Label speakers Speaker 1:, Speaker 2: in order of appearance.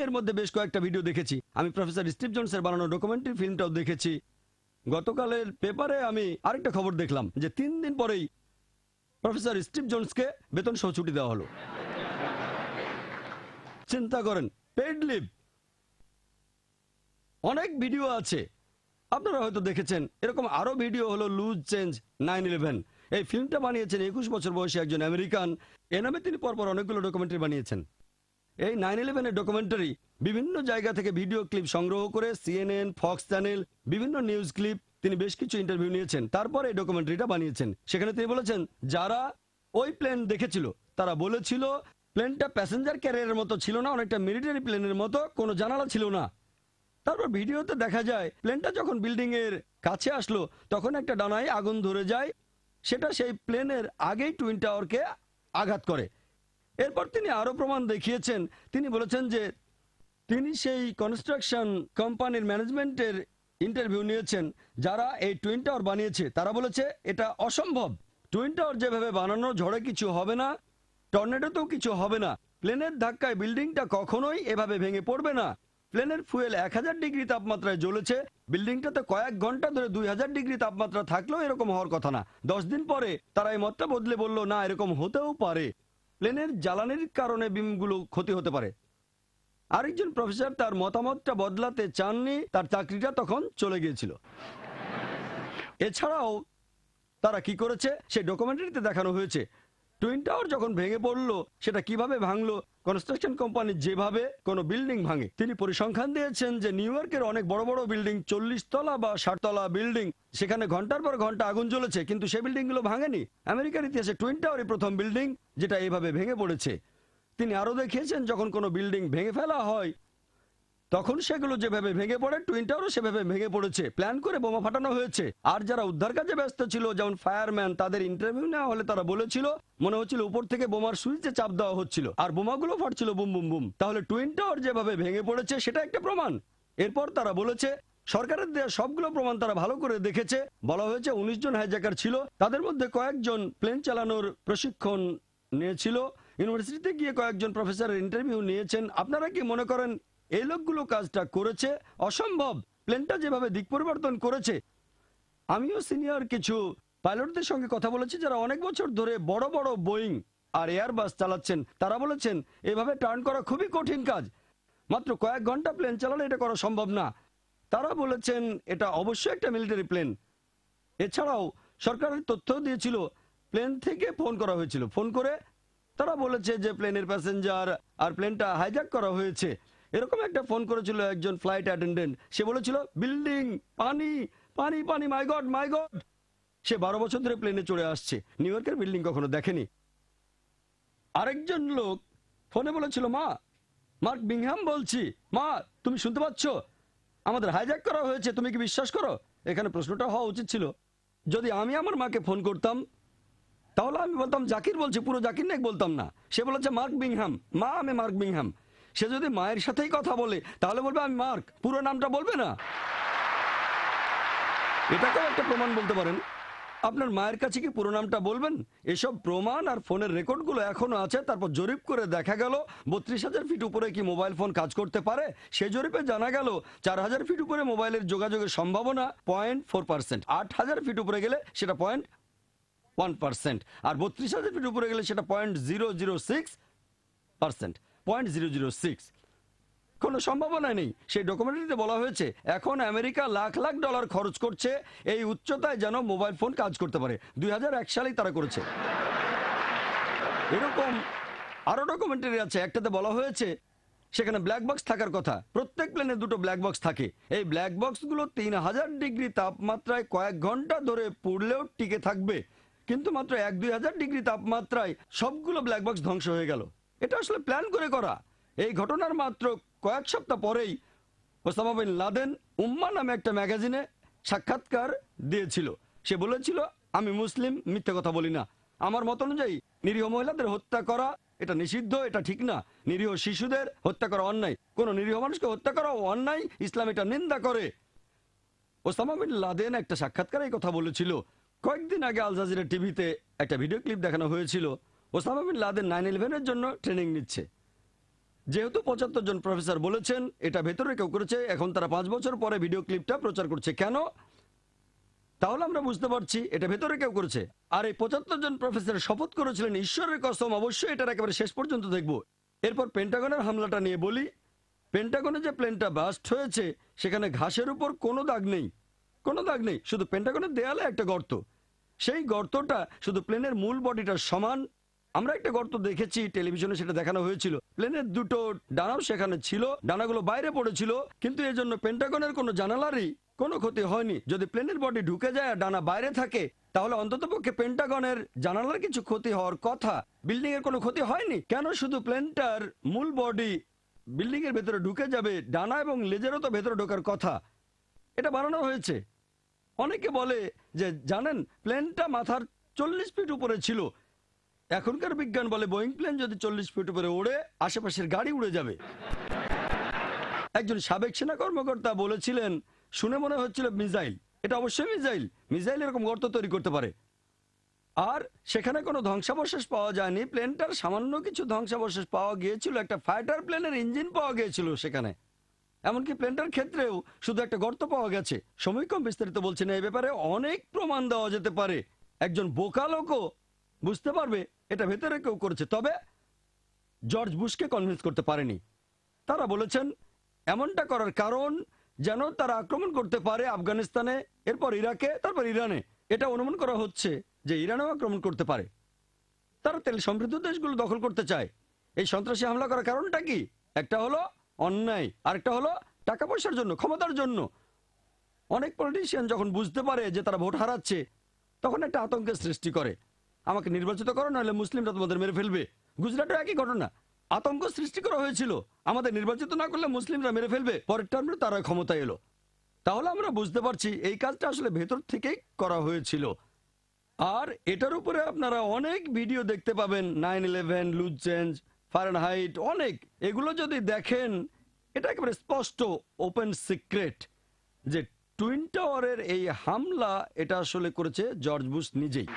Speaker 1: এর মধ্যে বেশ কয়েকটা ভিডিও দেখেছি, আমি প্রফেসর স্টিভ জোনসের বানানো ডকুমেন্টারি ফিল্মটাও দেখেছি। গতকালের পেপারে আমি আরেকটা খবর দেখলাম যে 3 দিন পরেই প্রফেসর স্টিভ জোনসকে বেতন সহ ছুটি দেওয়া হলো। চিন্তা করেন, পেইড লিভ। অনেক ভিডিও আছে, আপনারা হয়তো দেখেছেন। এরকম আরো ভিডিও হলো লুজ চেঞ্জ 9/11। এই ফিল্মটা বানিয়েছেন 21 বছর বয়সী একজন আমেরিকান। এ নামে তিনি পরপর অনেকগুলো ডকুমেন্টারি বানিয়েছেন। এই 9/11 এর ডকুমেন্টারি বিভিন্ন জায়গা থেকে ভিডিও ক্লিপ সংগ্রহ করে CNN, ফক্স চ্যানেল, বিভিন্ন নিউজ ক্লিপ, তিনি বেশ কিছু ইন্টারভিউ নিয়েছেন, তারপর এই ডকুমেন্টারিটা বানিয়েছেন। সেখানে তিনি বলেছেন যারা ওই প্লেন দেখেছিল তারা বলেছিল প্লেনটা প্যাসেঞ্জার ক্যারিয়ারের মতো ছিল না, অনেকটা মিলিটারি প্লেনের মতো, কোনো জানালা ছিল না। তারপর ভিডিওতে দেখা যায় প্লেনটা যখন বিল্ডিং এর কাছে আসলো তখন একটা ডানায় আগুন ধরে যায়, সেটা সেই প্লেনের আগেই টুইন টাওয়ারকে আঘাত করে। এরপর তিনি আরো প্রমাণ দেখিয়েছেন। তিনি বলেছেন যে তিনি সেই কনস্ট্রাকশন কোম্পানির ম্যানেজমেন্টের ইন্টারভিউ নিয়েছেন যারা এই টুইন টাওয়ার বানিয়েছে। তারা বলেছে এটা অসম্ভব, টুইন টাওয়ার যেভাবে বানানো, ঝড়ে কিছু হবে না, টর্নেডোতেও কিছু হবে না, প্লেনের ধাক্কায় বিল্ডিংটা কখনোই এভাবে ভেঙে পড়বে না। প্লেনের ফুয়েল 1000 ডিগ্রি তাপমাত্রায় জ্বলেছে, বিল্ডিংটাতে কয়েক ঘন্টা ধরে 2000 ডিগ্রি তাপমাত্রা থাকলেও এরকম হওয়ার কথা না। 10 দিন পরে তারা এই মতটা বদলে বলল না, এরকম হতেও পারে, প্লেনের জ্বালানির কারণে বিমগুলো ক্ষতি হতে পারে। আরেকজন প্রফেসর তার মতামতটা বদলাতে চাননি, তার চাকরিটা তখন চলে গিয়েছিল। এছাড়াও তারা কি করেছে সেই ডকুমেন্টারিতে দেখানো হয়েছে। টুইন টাওয়ার যখন ভেঙে পড়লো সেটা কিভাবে ভাঙলো, কনস্ট্রাকশন কোম্পানি যেভাবে কোনো বিল্ডিং ভাঙে। তিনি পরিসংখ্যান দিয়েছেন যে নিউ ইয়র্কের অনেক বড় বড় বিল্ডিং, 40 তলা বা 60 তলা বিল্ডিং, সেখানে ঘন্টার পর ঘন্টা আগুন জ্বলেছে কিন্তু সেই বিল্ডিংগুলো ভাঙেনি। আমেরিকার ইতিহাসে টুইন টাওয়ারই প্রথম বিল্ডিং যেটা এইভাবে ভেঙে পড়েছে। তিনি আরো দেখিয়েছেন যখন কোনো বিল্ডিং ভেঙে ফেলা হয় তখন সেগুলো যেভাবে ভেঙে পড়ে, টুইন টাওয়ারও সেভাবে ভেঙে পড়েছে, প্ল্যান করে বোমা ফাটানো হয়েছে। আর যারা উদ্ধার কাজে ব্যস্ত ছিল যেমন ফায়ারম্যান, তাদের ইন্টারভিউ নেওয়া হলে তারা বলেছিল মনে হচ্ছিল উপর থেকে বোমার সুইচে চাপ দেওয়া হচ্ছিল আর বোমাগুলো ফাটছিল বুম বুম বুম। তাহলে টুইন টাওয়ার যেভাবে ভেঙে পড়েছে সেটা একটা প্রমাণ। এরপর তারা বলেছে সরকারের দেওয়া সবগুলো প্রমাণ তারা ভালো করে দেখেছে। বলা হয়েছে 19 জন হাইজ্যাকার ছিল, তাদের মধ্যে কয়েকজন প্লেন চালানোর প্রশিক্ষণ নিয়েছিল, ইউনিভার্সিটিতে গিয়ে কয়েকজন প্রফেসরের ইন্টারভিউ নিয়েছেন। আপনারা কি মনে করেন এই লোকগুলো কাজটা করেছে? অসম্ভব। প্লেনটা যেভাবে দিক পরিবর্তন করেছে। আমিও সিনিয়র কিছু পাইলটদের সঙ্গে কথা বলেছি যারা অনেক বছর ধরে বড় বড় বোয়িং আর এয়ারবাস চালাচ্ছেন। তারা বলেছেন এভাবে টার্ন করা খুবই কঠিন কাজ, মাত্র কয়েক ঘন্টা প্লেন চালালে এটা করা সম্ভব না। তারা বলেছেন এটা অবশ্যই একটা মিলিটারি প্লেন। এছাড়াও সরকারের তথ্য দিয়েছিল প্লেন থেকে ফোন করা হয়েছিল, ফোন করে তারা বলেছে যে প্লেনের প্যাসেঞ্জার আর প্লেনটা হাইজ্যাক করা হয়েছে। এরকম একটা ফোন করেছিল একজন ফ্লাইট অ্যাটেন্ডেন্ট, সে বলেছিল বিল্ডিং, পানি পানি পানি, মাই গড মাই গড। সে 12 বছর ধরে প্লেনে চড়ে আসছে, নিউ ইয়র্কের বিল্ডিং কখনো দেখেনি। আরেকজন লোক ফোনে বলেছিল মা, মার্ক বিংহাম বলছি, মা তুমি শুনতে পাচ্ছ, আমাদের হাইজ্যাক করা হয়েছে, তুমি কি বিশ্বাস করো? এখানে প্রশ্নটা হওয়া উচিত ছিল যদি আমি আমার মাকে ফোন করতাম তাহলে আমি বলতাম জাকির বলছি, পুরো জাকির নায়ক বলতাম না। সে বলেছে মার্ক বিংহাম, মা আমি মার্ক বিংহাম। সে যদি মায়ের সাথেই কথা বলে তাহলে বলবে আমি মার্ক, পুরো নামটা বলবে না। এটাকেও একটা প্রমাণ বলতে পারেন। আপনার মায়ের কাছে কি পুরো নামটা বলবেন? এসব প্রমাণ আর ফোনের রেকর্ডগুলো এখনো আছে। তারপর জরিপ করে দেখা গেল 32,000 ফিট উপরে কি মোবাইল ফোন কাজ করতে পারে। সেই জরিপে জানা গেল 4,000 ফিট উপরে মোবাইলের যোগাযোগের সম্ভাবনা 0.4%, 8,000 ফিট উপরে গেলে সেটা 0.1%, আর 32,000 ফিট উপরে গেলে সেটা 0.006%, 0.006। কোনো সম্ভাবনা নেই। সেই ডকুমেন্টারিতে বলা হয়েছে এখন আমেরিকা লাখ লাখ ডলার খরচ করছে এই উচ্চতায় যেন মোবাইল ফোন কাজ করতে পারে। 2001 সালেই তারা করেছে। এরকম আরো ডকুমেন্টারি আছে, একটাতে বলা হয়েছে সেখানে ব্ল্যাক বক্স থাকার কথা। প্রত্যেক প্লেনে 2টো ব্ল্যাক বক্স থাকে। এই ব্ল্যাক বক্সগুলো 3000 ডিগ্রি তাপমাত্রায় কয়েক ঘন্টা ধরে পুড়লেও টিকে থাকবে, কিন্তু মাত্র 1-2 হাজার ডিগ্রি তাপমাত্রায় সবগুলো ব্ল্যাক বক্স ধ্বংস হয়ে গেল। এটা আসলে প্ল্যান করে করা। এই ঘটনার মাত্র কয়েক সপ্তাহ পরেই ওসামা বিন লাদেন উম্মা নামে একটা ম্যাগাজিনে সাক্ষাৎকার দিয়েছিল। সে বলেছিল আমি মুসলিম, মিথ্যে কথা বলি না। আমার মত অনুযায়ী নিরীহ মহিলাদের হত্যা করা এটা নিষিদ্ধ, এটা ঠিক না। নিরীহ শিশুদের হত্যা করা অন্যায়, কোন নিরীহ মানুষকে হত্যা করাও অন্যায়, ইসলাম এটা নিন্দা করে। ওসামা বিন লাদেন একটা সাক্ষাৎকারে এই কথা বলেছিল। কয়েকদিন আগে আল জাজিরা টিভিতে একটা ভিডিও ক্লিপ দেখানো হয়েছিল। ওসামা বিন লাদেন 9/11 এর জন্য ট্রেনিং নিচ্ছে। যেহেতু 75 জন প্রফেসর বলেছেন এটা ভেতরে কেউ করেছে, এখন তারা 5 বছর পরে ভিডিও ক্লিপটা প্রচার করছে কেন? তাহলে আমরা বুঝতে পারছি এটা ভেতরে কেউ করেছে। আর এই 75 জন প্রফেসর শপথ করেছিলেন ঈশ্বরের কসম অবশ্যই এটার একেবারে শেষ পর্যন্ত দেখব। এরপর পেন্টাগনের হামলাটা নিয়ে বলি। পেন্টাগনে যে প্লেনটা বাস্ট হয়েছে সেখানে ঘাসের উপর কোনো দাগ নেই, কোনো দাগ নেই, শুধু পেন্টাগনের দেয়ালে একটা গর্ত। সেই গর্তটা শুধু প্লেনের মূল বডিটার সমান। আমরা একটা গর্ত দেখেছি, টেলিভিশনে সেটা দেখানো হয়েছিল। প্লেনের দুটো ডানাও সেখানে ছিল, ডানাগুলো বাইরে পড়েছিল, কিন্তু এর জন্য পেন্টাগনের কোনো জানালারই কোনো ক্ষতি হয়নি। যদি প্লেনের বডি ঢুকে যায় আর ডানা বাইরে থাকে তাহলে অন্ততপক্ষে পেন্টাগনের জানালার কিছু ক্ষতি হওয়ার কথা, বিল্ডিং এর কোনো ক্ষতি হয়নি। কেন শুধু প্লেনটার মূল বডি বিল্ডিং এর ভেতরে ঢুকে যাবে? ডানা এবং লেজেরও তো ভেতরে ঢোকার কথা। এটা বানানো হয়েছে। অনেকে বলে যে জানেন প্লেনটা মাথার 40 ফিট উপরে ছিল। এখনকার বিজ্ঞান বলে বোয়িং প্লেন যদি 40 ফিট উপরে ওড়ে আশেপাশের গাড়ি উড়ে যাবে। একজন সাবেক সেনা কর্মকর্তা বলেছিলেন, শুনে মনে হচ্ছিল মিসাইল। এটা অবশ্যই মিসাইল। মিসাইল এরকম গর্ত তৈরি করতে পারে। আর সেখানে কোনো ধ্বংসাবশেষ পাওয়া যায়নি। প্লেনটার সামান্য কিছু ধ্বংসাবশেষ পাওয়া গিয়েছিল, একটা ফাইটার প্লেনের ইঞ্জিন পাওয়া গিয়েছিল সেখানে। এমনকি প্লেনটার ক্ষেত্রেও শুধু একটা গর্ত পাওয়া গেছে। সময় কম, বিস্তারিত বলছি না। এই ব্যাপারে অনেক প্রমাণ দেওয়া যেতে পারে। একজন বোকা লোকও বুঝতে পারবে এটা ভেতরে কেউ করেছে। তবে জর্জ বুশকে কনভিন্স করতে পারেনি। তারা বলেছেন এমনটা করার কারণ যেন তারা আক্রমণ করতে পারে আফগানিস্তানে, এরপর ইরাকে, তারপর ইরানে। এটা অনুমান করা হচ্ছে যে ইরানেও আক্রমণ করতে পারে। তারা তেল সমৃদ্ধ দেশগুলো দখল করতে চায়। এই সন্ত্রাসী হামলা করার কারণটা কি? একটা হলো অন্যায়, আরেকটা হলো টাকা পয়সার জন্য, ক্ষমতার জন্য। অনেক পলিটিশিয়ান যখন বুঝতে পারে যে তারা ভোট হারাচ্ছে তখন একটা আতঙ্কের সৃষ্টি করে। আমাকে নির্বাচিত করো, নাহলে মুসলিমরা তোমাদের মেরে ফেলবে। গুজরাটেও একই ঘটনা। আতঙ্ক সৃষ্টি করা হয়েছিল, আমাদের নির্বাচিত না করলে মুসলিমরা মেরে ফেলবে। পরের টার্মে তারা ক্ষমতায় এলো। তাহলে আমরা বুঝতে পারছি এই কাজটা আসলে ভেতর থেকেই করা হয়েছিল। আর এটার উপরে আপনারা অনেক ভিডিও দেখতে পাবেন, 9/11, লুজ চেঞ্জ, ফারেনহাইট, অনেক। এগুলো যদি দেখেন এটা একেবারে স্পষ্ট, ওপেন সিক্রেট যে টুইন টাওয়ারের এই হামলা এটা আসলে করেছে জর্জ বুশ নিজেই।